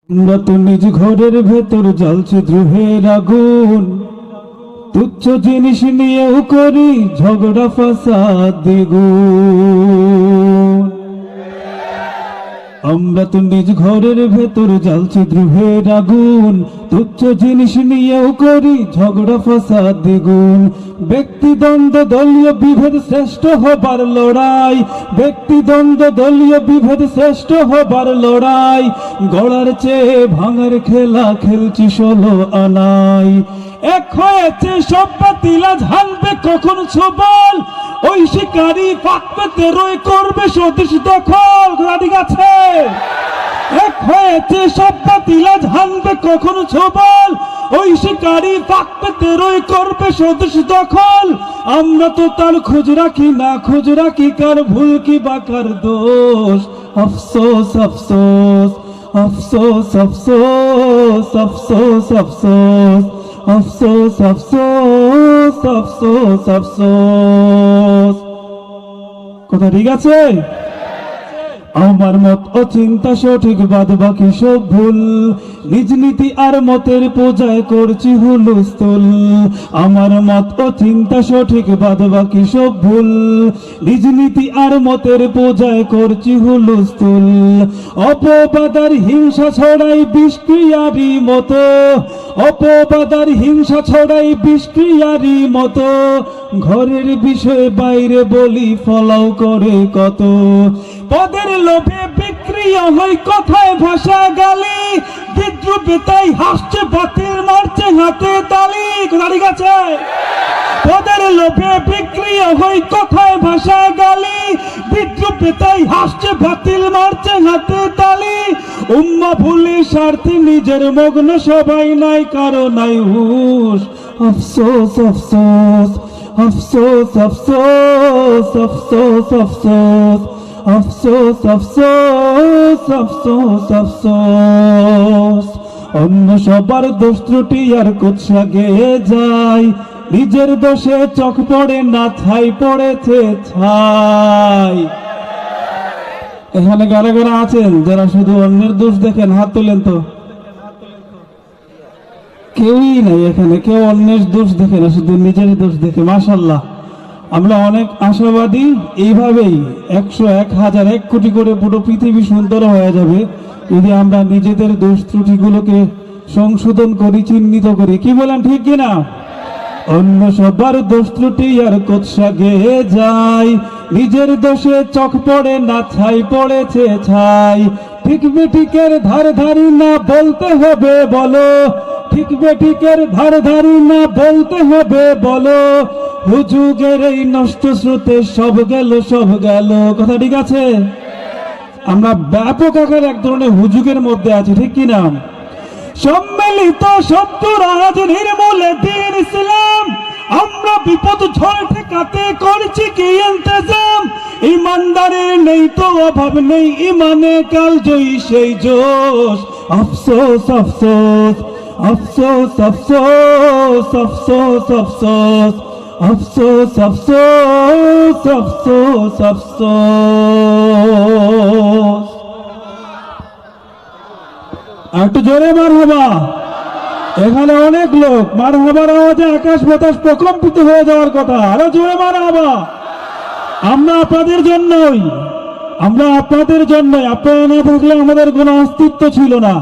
আমরা তো নিজ ঘরের ভেতর জ্বলছে দ্রোহের আগুন, তুচ্ছ জিনিস নিয়েও করি ঝগড়া ফাসাদ দ্বিগুণ। আমরা তো নিজ ঘরের ভেতর জ্বলছে দ্রোহের আগুন, তুচ্ছ জিনিস নিয়েও করি ঝগড়া ফাসাদ দ্বিগুণ। ব্যক্তিদ্বন্দ্ব দলীয় বিভেদ শ্রেষ্ঠ হবার লড়াই, ব্যক্তিদ্বন্দ্ব দলীয় বিভেদ শ্রেষ্ঠ হবার লড়াই। গড়ার চেয়ে ভাঙার খেলা খেলছি 16 আনাই। এক হয়েছে সব বাতিলা ঝালবে কখন ছবল, ওই শিকারি ফাঁক পেতে রয়ে করবে স্বদেশ দখল। ঠিক আছে, এক হয়েছে সব বাতিলা ঝালবে কখন ছবল, ওই শিকারি ফাঁক পেতে রয়ে করবে স্বদেশ দখল। আমরা তো তার খোঁজ রাখি না, খোঁজ রাখি কার ভুল কি বা কার দোষ। আফসোস আফসোস আফসোস আফসোস আফসোস আফসোস আফসোস আফসোস আফসোস আফসোস। কথা ঠিক আছে? আমার মত ও চিন্তা সঠিক, বাদ বাকি সব ভুল। নিজ নীতি আর মতের পূজায় করছি হুলস্থুল। আমার মত ও চিন্তা সঠিক, বাদ বাকি সব ভুল। নিজ নীতি আর মতের পূজায় করছি হুলস্থুল। অপবাদার হিংসা ছড়াই বিষক্রিয়ারই মতো, অপবাদার হিংসা ছড়াই বিষক্রিয়ারই মতো। ঘরের বিষয়ে বাইরে বলি ফলাও করে কত। পদের লোভে বিক্রিয়া হয় কথায় ভাষা গালি, বিদ্রুপে তাই হাসছে বাতিল মারছে হাতে তালি। ঠিক আছে, পদের লোভে বিক্রিয়া হয় কথায় ভাষা গালি, বিদ্রুপে তাই হাসছে বাতিল মারছে হাতে তালি। উম্মা ভুলে স্বার্থে নিজের মগ্ন, সবাই নাই কারো নাই হুঁশ। আফসোস আফসোস আফসোস আফসোস আফসোস আফসোস আফসোস আফসোস আফসোস আফসোস। অন্য সবার দোষ ত্রুটি আর কুৎসা গেয়ে যায়, নিজের দোষে চোখ পড়ে না, ছাই পড়েছে ছাই। এখানে কারা কারা আছেন যারা শুধু অন্যের দোষ দেখেন? হাত তোলেন তো। কেউই নাই এখানে, কেউ অন্যের দোষ দেখে না, শুধু নিজের দোষ দেখে। মাশাআল্লাহ, আমরা অনেক আশাবাদী। এইভাবেই 100, 1000, 1 কোটি করে পুরো পৃথিবী সুন্দর হয়ে যাবে যদি আমরা নিজেদের দোষ ত্রুটিগুলোকে সংশোধন করি, চিহ্নিত করি। কি বলেন, ঠিক কিনা? অন্য সবার দোষ ত্রুটি আর কুৎসা গেয়ে যায়, নিজের দোষে চোখ পড়ে না, ছাই পড়েছে ছাই। ঠিক বেঠিকের ধার ধারি না বলতে হবে বলো, ঠিক বেঠিকের ধার ধারি না বলতে হবে বলো। হুজুগের এই নষ্ট স্রোতে সব গেল সব গেল। কথা ঠিক আছে? আমরা ব্যাপক আকার এক ধরনের হুজুগের মধ্যে আছি, ঠিক কিনা? সম্মিলিত শত্রুর আজ নির্মূলে দিন ইসলাম, আমরা বিপদ ঝড় ঠেকাতে করছি কি ইন্তজাম। ইমানদারের নেই তো অভাব নেই, ইমানে কাল জয়ী সেই জোশ। আফসোস আফসোস আফসোস আফসোস আফসোস আফসোস আফসোস আফসোস আফসোস আফসোস। একটু জোরে মারহাবা। এখানে অনেক লোক, মারহাবার আওয়াজে আকাশ বাতাস প্রকম্পিত হয়ে যাওয়ার কথা। আরো জোরে মারহাবা। আমরা আপনাদের জন্যই, আমরা আপনাদের জন্যই। আপনারা না থাকলে আমাদের কোনো অস্তিত্ব ছিল না।